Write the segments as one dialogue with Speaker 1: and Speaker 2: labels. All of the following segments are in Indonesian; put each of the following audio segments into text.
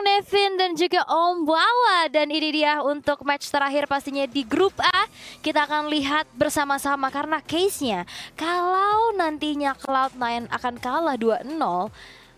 Speaker 1: Nevin dan juga Om Wawa. Dan ini dia untuk match terakhir pastinya di grup A. Kita akan lihat bersama-sama karena case-nya kalau nantinya Cloud9 akan kalah 2-0,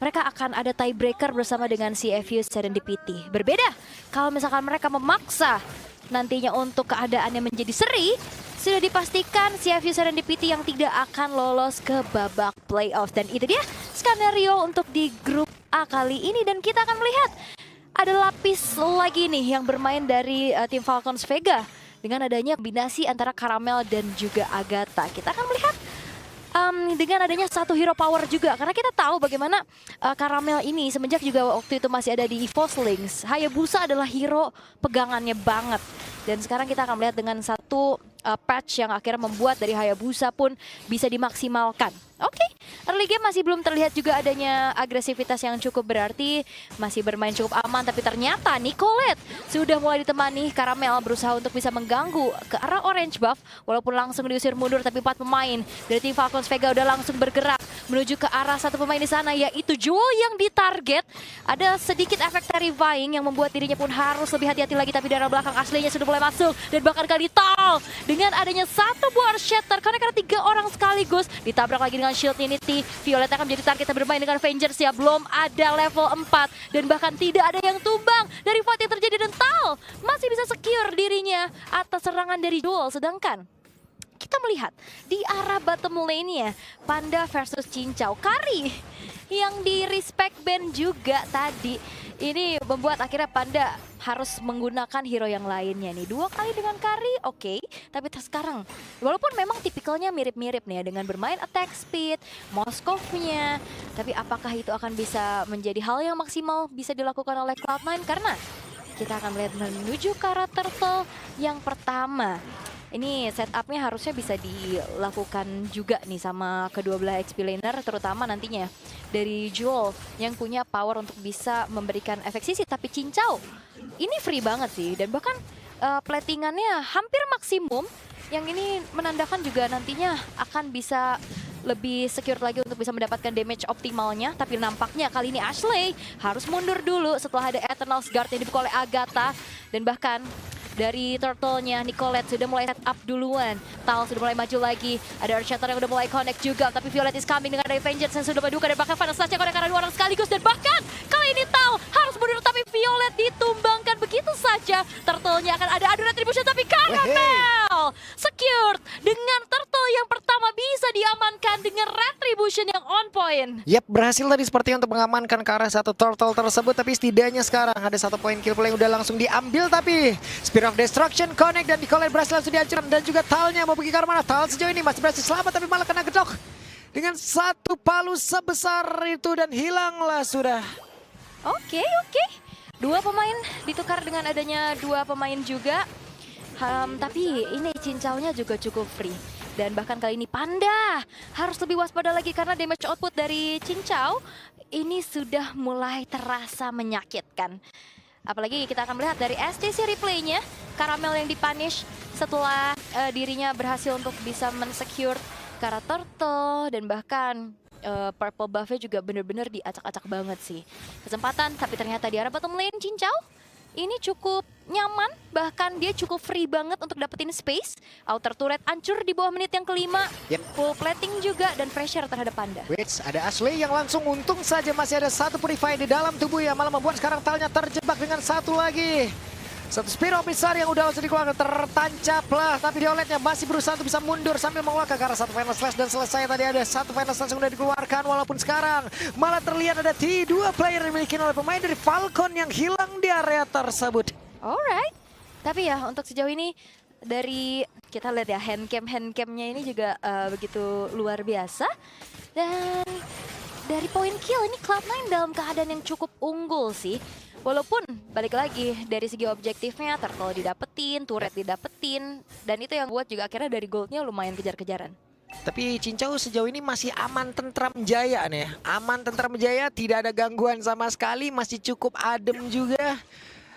Speaker 1: mereka akan ada tiebreaker bersama dengan CFU Serendipity. Berbeda kalau misalkan mereka memaksa nantinya untuk keadaannya menjadi seri, sudah dipastikan CFU Serendipity yang tidak akan lolos ke babak playoff. Dan itu dia skenario untuk di grup A kali ini. Dan kita akan melihat ada lapis lagi nih yang bermain dari tim Falcons Vega dengan adanya kombinasi antara Caramel dan juga Agatha. Kita akan melihat dengan adanya satu hero power juga, karena kita tahu bagaimana Caramel ini semenjak juga waktu itu masih ada di EVO Slings, Hayabusa adalah hero pegangannya banget. Dan sekarang kita akan melihat dengan satu patch yang akhirnya membuat dari Hayabusa pun bisa dimaksimalkan. Oke, early game masih belum terlihat juga adanya agresivitas yang cukup berarti, masih bermain cukup aman, tapi ternyata Nicolette sudah mulai ditemani Caramel berusaha untuk bisa mengganggu ke arah orange buff, walaupun langsung diusir mundur, tapi 4 pemain dari tim Falcons Vega udah langsung bergerak menuju ke arah satu pemain di sana, yaitu Jewel yang ditarget. Ada sedikit efek terrifying yang membuat dirinya pun harus lebih hati-hati lagi, tapi dari belakang aslinya sudah mulai masuk, dan bahkan kali Tal dengan adanya satu buah shatter karena 3 orang sekaligus ditabrak lagi dengan shield Unity. Violet akan menjadi target yang bermain dengan Avengers ya, belum ada level 4 dan bahkan tidak ada yang tumbang dari fight yang terjadi, dan Tal masih bisa secure dirinya atas serangan dari Jewel. Sedangkan kita melihat di arah bottom lane-nya Panda versus Cincau. Kari yang di respect ban juga tadi. Ini membuat akhirnya Panda harus menggunakan hero yang lainnya nih. 2 kali dengan Kari, oke. Tapi sekarang, walaupun memang tipikalnya mirip-mirip nih ya, dengan bermain attack speed, Moskov-nya. Tapi apakah itu akan bisa menjadi hal yang maksimal bisa dilakukan oleh Cloud9? Karena kita akan melihat menuju ke arah turtle yang pertama. Ini setupnya harusnya bisa dilakukan juga nih sama kedua belah XP laner, terutama nantinya dari Jewel yang punya power untuk bisa memberikan efek sisi. Tapi Cincau ini free banget sih, dan bahkan platingannya hampir maksimum, yang ini menandakan juga nantinya akan bisa lebih secure lagi untuk bisa mendapatkan damage optimalnya. Tapi nampaknya kali ini Ashley harus mundur dulu setelah ada Eternal's Guard yang dibuka oleh Agatha, dan bahkan dari turtle-nya Nicolette sudah mulai set up duluan. Tal sudah mulai maju lagi. Ada Earthshatter yang udah mulai connect juga. Tapi Violet is coming dengan ada Avengers yang sudah menduga. Dan bahkan Final Slash-nya connect karena 2 orang sekaligus. Dan bahkan kali ini Tal harus mundur, tapi Violet ditumbangkan begitu saja. Turtle-nya akan ada adu retribution, tapi Caramel secured dengan turtle yang pertama bisa diamankan dengan retribution yang on point.
Speaker 2: Yap, berhasil tadi seperti untuk mengamankan ke arah satu turtle tersebut. Tapi setidaknya sekarang ada 1 poin kill play yang udah langsung diambil. Tapi Spear of Destruction connect dan Nicolette berhasil langsung dihancurkan. Dan juga Talnya mau pergi ke arah mana? Tal sejauh ini masih berhasil selamat, tapi malah kena gedok dengan 1 palu sebesar itu, dan hilanglah sudah.
Speaker 1: Oke. 2 pemain ditukar dengan adanya 2 pemain juga. Tapi ini Cincaunya juga cukup free. Dan bahkan kali ini Panda harus lebih waspada lagi karena damage output dari Cincau ini sudah mulai terasa menyakitkan. Apalagi kita akan melihat dari STC replay-nya, Caramel yang dipunish setelah dirinya berhasil untuk bisa men-secure Kara Turtle, dan bahkan purple buff-nya juga bener-bener diacak-acak banget sih. Kesempatan, tapi ternyata di arah bottom lane Cincau ini cukup nyaman, bahkan dia cukup free banget untuk dapetin space. Outer turret hancur di bawah menit yang kelima.
Speaker 2: Yep.
Speaker 1: Full plating juga dan pressure terhadap Panda.
Speaker 2: Wait, ada Ashley yang langsung, untung saja masih ada 1 purify di dalam tubuh yang malah membuat sekarang Talnya terjebak dengan 1 lagi. 1 Spear of Besar yang udah langsung dikeluarkan, tertancap lah. Tapi Violetnya masih berusaha untuk bisa mundur sambil mengeluarkan ke arah 1 Final Slash, dan selesai tadi ada 1 Final Slash yang udah dikeluarkan. Walaupun sekarang malah terlihat ada 2 player yang dimiliki oleh pemain dari Falcon yang hilang di area tersebut.
Speaker 1: Alright. Tapi ya untuk sejauh ini dari kita lihat ya handcam-nya ini juga begitu luar biasa. Dan dari poin kill ini Cloud9 dalam keadaan yang cukup unggul sih. Walaupun balik lagi dari segi objektifnya, turtle didapetin, turret didapetin, dan itu yang buat juga akhirnya dari goldnya lumayan kejar-kejaran.
Speaker 2: Tapi Cincau sejauh ini masih aman tentram jaya nih. Aman tentram jaya, tidak ada gangguan sama sekali, masih cukup adem juga.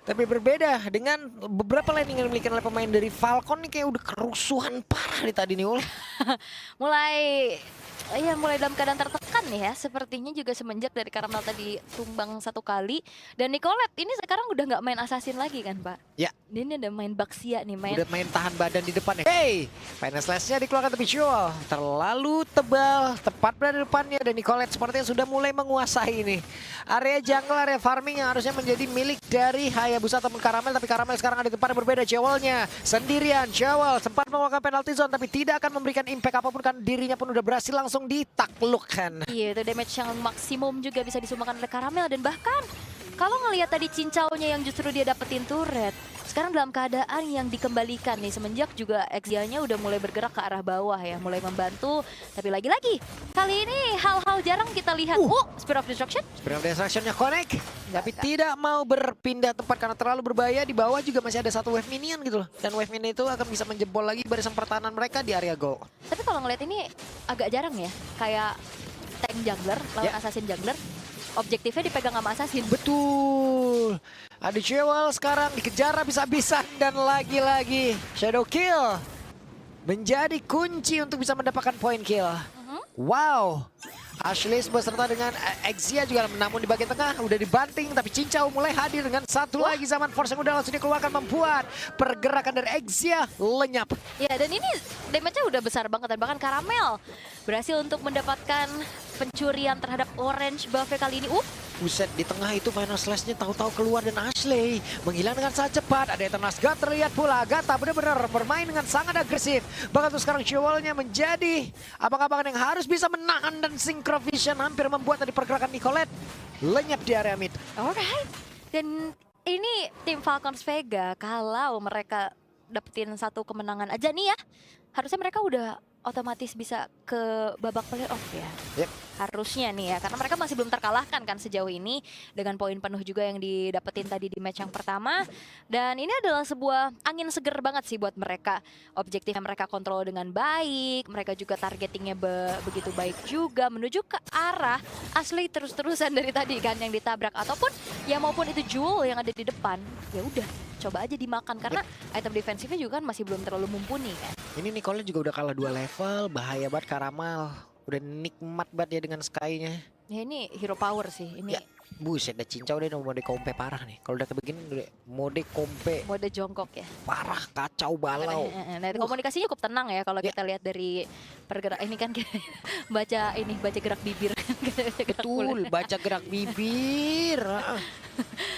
Speaker 2: Tapi berbeda dengan beberapa landing yang dimiliki oleh pemain dari Falcon nih, kayak udah kerusuhan parah nih tadi nih Ul.
Speaker 1: mulai dalam keadaan tertekan nih ya. Sepertinya juga semenjak dari Karamel tadi tumbang 1 kali. Dan Nicolette ini sekarang udah nggak main assassin lagi kan Pak?
Speaker 2: Ya.
Speaker 1: Ini udah main Baxia nih.
Speaker 2: Udah main tahan badan di depan ya. Hey, final slash-nya dikeluarkan tapi Joel terlalu tebal, tepat berada di depannya. Dan Nicolette sepertinya sudah mulai menguasai ini area jungle, area farming yang harusnya menjadi milik dari Hayabusa ataupun Karamel. Tapi Karamel sekarang ada di depan yang berbeda. Joelnya sendirian. Joel sempat mengeluarkan penalty zone tapi tidak akan memberikan impact apapun kan dirinya pun udah berhasil langsung ditaklukkan.
Speaker 1: Iya, itu damage yang maksimum juga bisa disumbangkan oleh Karamel. Dan bahkan kalau ngelihat tadi cincaunya yang justru dia dapetin turret, sekarang dalam keadaan yang dikembalikan nih semenjak juga Exia-nya udah mulai bergerak ke arah bawah ya, mulai membantu. Tapi lagi-lagi kali ini hal-hal jarang kita lihat. Spear of Destruction.
Speaker 2: Spear of Destruction-nya connect, tapi tidak mau berpindah tempat karena terlalu berbahaya. Di bawah juga masih ada 1 wave minion gitu loh. Dan wave minion itu akan bisa menjebol lagi barisan pertahanan mereka di area goal.
Speaker 1: Tapi kalau ngeliat ini agak jarang ya, kayak tank jungler lawan assassin jungler. Objektifnya dipegang sama assassin.
Speaker 2: Betul. Ada Jewel sekarang dikejar habis-habisan dan lagi-lagi Shadow Kill menjadi kunci untuk bisa mendapatkan point kill. Wow. Ashley beserta dengan Exia juga, namun di bagian tengah udah dibanting tapi Cincau mulai hadir dengan satu lagi zaman force yang udah langsung dikeluarkan membuat pergerakan dari Exia lenyap.
Speaker 1: Ya, dan ini damage-nya udah besar banget dan bahkan Karamel berhasil untuk mendapatkan pencurian terhadap orange buff kali ini.
Speaker 2: Buset, di tengah itu final slash-nya tahu-tahu keluar dan Ashley menghilang dengan sangat cepat. Ada Eternus God terlihat pula. Gata benar-benar bermain dengan sangat agresif. Bahkan tuh sekarang Jewelnya menjadi abang-abangan yang harus bisa menahan dan synchrovision hampir membuat tadi pergerakan Nicolette lenyap di area mid.
Speaker 1: Alright. Dan ini tim Falcons Vega kalau mereka dapetin 1 kemenangan aja nih ya, harusnya mereka udah otomatis bisa ke babak playoff ya. Harusnya nih ya, karena mereka masih belum terkalahkan kan sejauh ini dengan poin penuh juga yang didapetin tadi di match yang pertama. Dan ini adalah sebuah angin seger banget sih buat mereka. Objektifnya mereka kontrol dengan baik, mereka juga targetingnya begitu baik juga menuju ke arah Ashley terus-terusan dari tadi kan yang ditabrak ataupun ya maupun itu Jewel yang ada di depan. Ya udah, coba aja dimakan karena item defensifnya juga kan masih belum terlalu mumpuni kan.
Speaker 2: Ini Nicole juga udah kalah 2 level, bahaya banget Karamel. Udah nikmat banget ya dengan Sky-nya.
Speaker 1: Ya ini hero power sih. Ini
Speaker 2: ya, buset, udah Cincau deh mode kompe parah nih. Kalau udah kayak begini udah mode kompe.
Speaker 1: Mode jongkok ya.
Speaker 2: Parah, kacau balau.
Speaker 1: Nah, komunikasinya cukup tenang ya kalau kita lihat dari pergerakan ini kan baca gerak bibir.
Speaker 2: Betul, baca gerak bibir.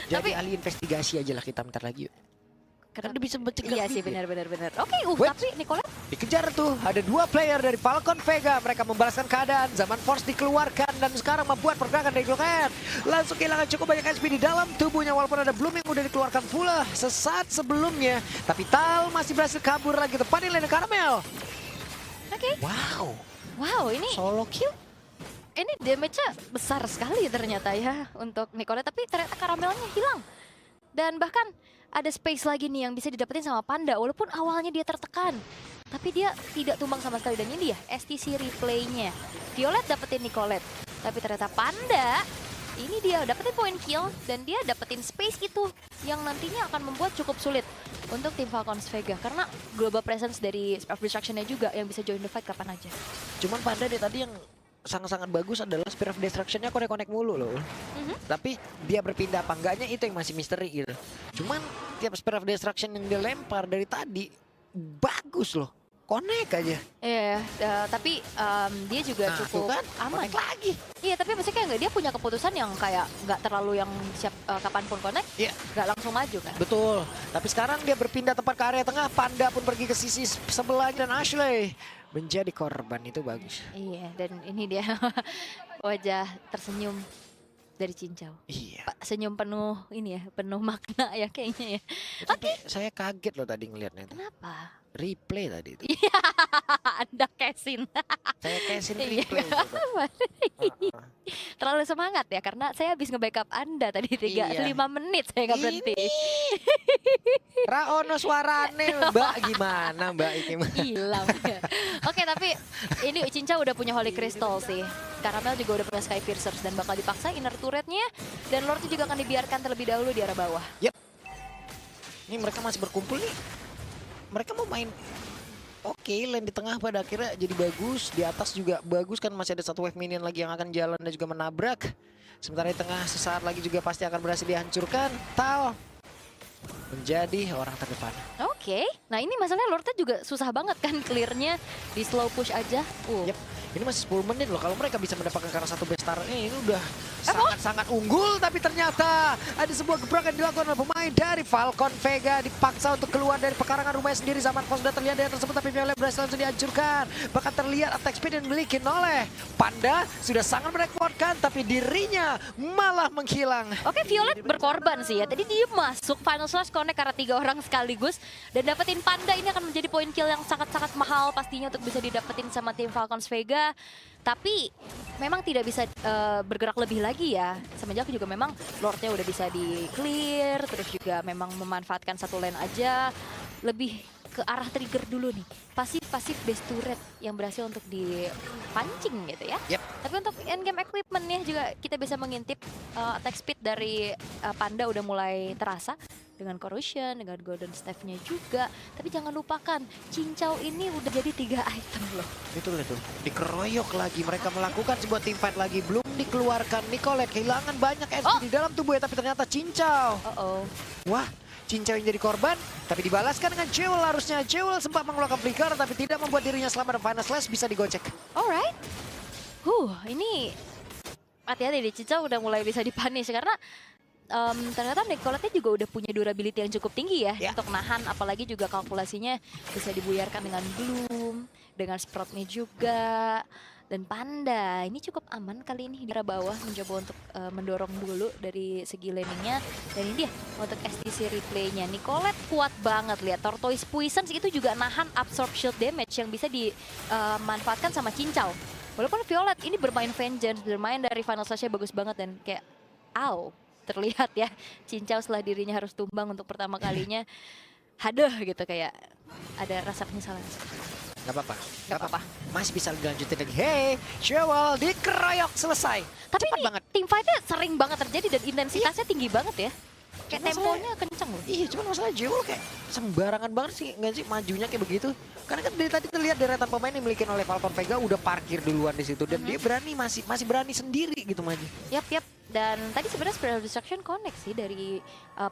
Speaker 2: Jadi ahli investigasi aja lah kita bentar lagi yuk. Kan dia bisa baca gerak
Speaker 1: iya sih,
Speaker 2: bibir.
Speaker 1: benar. Oke, tapi Nicolette
Speaker 2: dikejar tuh, ada 2 player dari Falcon Vega. Mereka membalaskan keadaan, zaman force dikeluarkan dan sekarang membuat pergerakan dari Glocket. Langsung kehilangan cukup banyak HP di dalam tubuhnya walaupun ada blooming udah dikeluarkan pula sesaat sebelumnya. Tapi Tal masih berhasil kabur lagi tepatin lane Karamel.
Speaker 1: Oke. Wow, ini
Speaker 2: solo kill.
Speaker 1: Ini damage-nya besar sekali ternyata ya untuk Nicolette, tapi ternyata Karamelnya hilang. Dan bahkan ada space lagi nih yang bisa didapetin sama Panda walaupun awalnya dia tertekan. Tapi dia tidak tumbang sama sekali dan ini dia STC replaynya. Violet dapetin Nicolette, tapi ternyata Panda ini dia dapetin point kill dan dia dapetin space itu yang nantinya akan membuat cukup sulit untuk tim Falcons Vega karena global presence dari Spear of Destruction-nya juga yang bisa join the fight kapan aja.
Speaker 2: Cuman Panda deh tadi yang sangat-sangat bagus adalah Spear of Destruction-nya connect mulu loh. Tapi dia berpindah apa enggaknya itu yang masih misteri gitu. Cuman tiap Spear of Destruction yang dia lempar dari tadi bagus loh. Connect aja.
Speaker 1: Iya, tapi dia juga cukup
Speaker 2: kan,
Speaker 1: aman.
Speaker 2: connect lagi.
Speaker 1: Iya, tapi maksudnya kayak dia punya keputusan yang kayak nggak terlalu yang siap kapanpun connect, nggak langsung maju kan.
Speaker 2: Betul, tapi sekarang dia berpindah tempat ke area tengah, Panda pun pergi ke sisi sebelah dan Ashley menjadi korban, itu bagus.
Speaker 1: Iya, dan ini dia wajah tersenyum dari Cincau.
Speaker 2: Iya.
Speaker 1: Pak, senyum penuh ini ya, penuh makna ya kayaknya ya.
Speaker 2: Tapi saya kaget loh tadi ngelihatnya itu.
Speaker 1: Kenapa?
Speaker 2: Replay tadi itu.
Speaker 1: Iya, Anda kesin.
Speaker 2: Saya kesin replay.
Speaker 1: Terlalu semangat ya karena saya habis nge-backup Anda tadi 5 menit saya nggak berhenti.
Speaker 2: Raono suarane Mbak, gimana Mbak ini?
Speaker 1: Hilang. Oke, tapi ini Cincau udah punya Holy Crystal sih. Karamel juga udah punya Sky Piercers dan bakal dipaksa inner turretnya dan Lordnya juga akan dibiarkan terlebih dahulu di arah bawah.
Speaker 2: Yep. Ini mereka masih berkumpul nih. Mereka mau main oke, lane di tengah pada akhirnya jadi bagus. Di atas juga bagus kan, masih ada satu wave minion lagi yang akan jalan dan juga menabrak. Sementara di tengah sesaat lagi juga pasti akan berhasil dihancurkan. Tal menjadi orang terdepan.
Speaker 1: Oke, nah ini masalahnya Lordnya juga susah banget kan clearnya di slow push aja.
Speaker 2: Yep. Ini masih 10 menit loh, kalau mereka bisa mendapatkan karena satu best star ini udah sangat-sangat unggul. Tapi ternyata ada sebuah gebrakan dilakukan oleh pemain dari Falcon Vega. Dipaksa untuk keluar dari pekarangan rumahnya sendiri. Zaman Pos sudah terlihat dari tersebut, tapi Violet berhasil langsung dihancurkan. Bahkan terlihat attack speed yang dimiliki oleh Panda sudah sangat merepotkan, tapi dirinya malah menghilang.
Speaker 1: Oke, Violet berkorban sih ya. Tadi dia masuk final slash connect karena 3 orang sekaligus. Dan dapetin Panda ini akan menjadi poin kill yang sangat-sangat mahal pastinya untuk bisa didapetin sama tim Falcons Vega. Tapi memang tidak bisa bergerak lebih lagi ya. Semenjak juga memang Lordnya udah bisa di clear. Terus juga memang memanfaatkan satu lane aja. Lebih ke arah trigger dulu nih. Pasif base turret yang berhasil untuk dipancing gitu ya.
Speaker 2: Yep.
Speaker 1: Tapi untuk endgame equipmentnya juga kita bisa mengintip attack speed dari Panda udah mulai terasa. Dengan corrosion, dengan golden staff-nya juga. Tapi jangan lupakan, cincau ini udah jadi 3 item loh.
Speaker 2: Betul itu, dikeroyok lagi. Mereka melakukan sebuah team fight lagi. Belum dikeluarkan Nicolette, kehilangan banyak SP di dalam tubuhnya. Tapi ternyata cincau. Wah, cincau yang jadi korban. Tapi dibalaskan dengan Jewel harusnya. Jewel sempat mengeluarkan flicker, tapi tidak membuat dirinya selamat. Dan final slash bisa digocek.
Speaker 1: Alright. Ini hati-hati deh, cincau udah mulai bisa dipunish. Karena ternyata Nicolette juga udah punya durability yang cukup tinggi ya untuk nahan, apalagi juga kalkulasinya bisa dibuyarkan dengan Bloom, dengan Sproutnya juga. Dan Panda ini cukup aman kali ini di arah bawah, mencoba untuk mendorong dulu dari segi laningnya. Dan ini dia untuk STC replaynya. Nicolette kuat banget, lihat Tortoise Poison itu juga nahan absorb shield damage yang bisa dimanfaatkan sama cincau. Walaupun Violet ini bermain vengeance, bermain dari final slash-nya bagus banget dan kayak terlihat ya, cincau setelah dirinya harus tumbang untuk pertama kalinya. Haduh gitu, kayak ada rasa penyesalan.
Speaker 2: Gak apa-apa. Masih bisa dilanjutin lagi. Hey, Jewel dikeroyok, selesai.
Speaker 1: Tapi
Speaker 2: cepat
Speaker 1: ini
Speaker 2: banget.
Speaker 1: team fight-nya sering banget terjadi dan intensitasnya tinggi banget ya. Kayak temponya kenceng loh.
Speaker 2: Iya, cuman masalah Jewel kayak sembarangan banget sih, nggak sih majunya kayak begitu. Karena kan dari tadi terlihat deretan pemain yang dimiliki oleh Falcon Vega udah parkir duluan di situ dan dia berani masih berani sendiri gitu maju.
Speaker 1: Yap. Dan tadi sebenarnya Spiral Destruction connect sih dari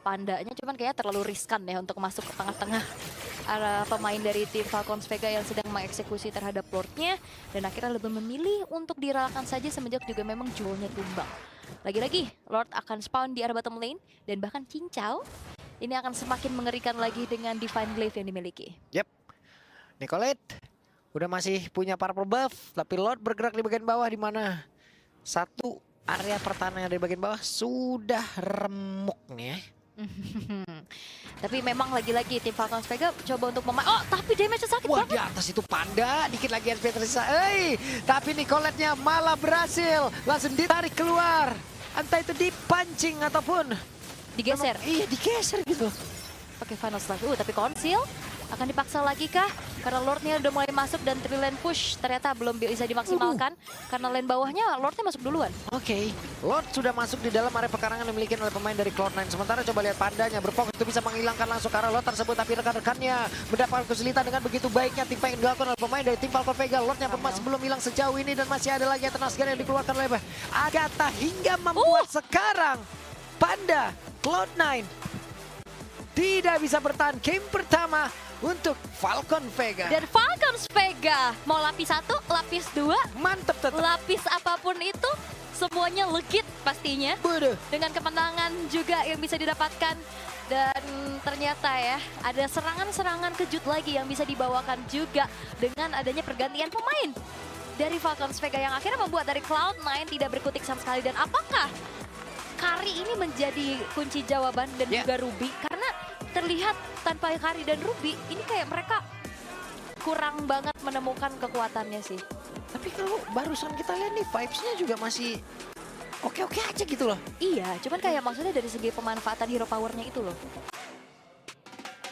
Speaker 1: Pandanya, cuman kayaknya terlalu riskan ya untuk masuk ke tengah-tengah pemain dari tim Falcons Vega yang sedang mengeksekusi terhadap Lordnya. Dan akhirnya lebih memilih untuk direlakan saja semenjak juga memang Jewelnya tumbang. Lagi-lagi Lord akan spawn di arah bottom lane dan bahkan cincau ini akan semakin mengerikan lagi dengan Divine Glaive yang dimiliki.
Speaker 2: Yep. Nicolette udah masih punya purple buff, tapi Lord bergerak di bagian bawah di mana satu area pertahanan dari bagian bawah sudah remuk nih ya.
Speaker 1: Tapi memang lagi-lagi tim Falcons Vega coba untuk tapi damage sakit
Speaker 2: Wah,
Speaker 1: banget.
Speaker 2: di atas itu Panda, dikit lagi SP tersisa. Tapi Nicolette-nya malah berhasil langsung ditarik keluar. Entah itu dipancing ataupun
Speaker 1: digeser.
Speaker 2: Iya, digeser gitu.
Speaker 1: Oke, final slash. Tapi conceal akan dipaksa lagi kah? Karena Lordnya udah mulai masuk dan 3 lane push ternyata belum bisa dimaksimalkan. Karena lane bawahnya Lordnya masuk duluan.
Speaker 2: Oke, Lord sudah masuk di dalam area pekarangan yang dimiliki oleh pemain dari Cloud9. Sementara coba lihat Pandanya berfokus itu bisa menghilangkan langsung ke arah Lord tersebut. Tapi rekan-rekannya mendapatkan kesulitan dengan begitu baiknya tim fight yang dilakukan oleh pemain dari tim Falcon Vega. Lordnya pun masih belum hilang sejauh ini dan masih ada lagi Eternal Scan yang dikeluarkan oleh Agatha hingga membuat sekarang Panda Cloud9 tidak bisa bertahan game pertama untuk Falcon Vega.
Speaker 1: Dan Falcons Vega mau lapis 1, lapis 2,
Speaker 2: mantep tetap.
Speaker 1: Lapis apapun itu semuanya legit pastinya.
Speaker 2: Bodoh.
Speaker 1: Dengan kemenangan juga yang bisa didapatkan. Dan ternyata ya ada serangan-serangan kejut lagi yang bisa dibawakan juga dengan adanya pergantian pemain dari Falcons Vega yang akhirnya membuat dari Cloud9 tidak berkutik sama sekali. Dan apakah Kari ini menjadi kunci jawaban dan juga Ruby? Karena terlihat tanpa Kari dan Ruby ini kayak mereka kurang banget menemukan kekuatannya sih.
Speaker 2: Tapi kalau barusan kita lihat nih vibes-nya juga masih oke-oke aja gitu loh.
Speaker 1: Iya, cuman kayak maksudnya dari segi pemanfaatan hero powernya itu loh.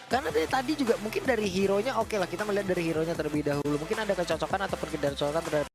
Speaker 2: Karena dari tadi juga mungkin dari hero-nya oke lah, kita melihat dari hero-nya terlebih dahulu. Mungkin ada kecocokan atau pergedaran terhadap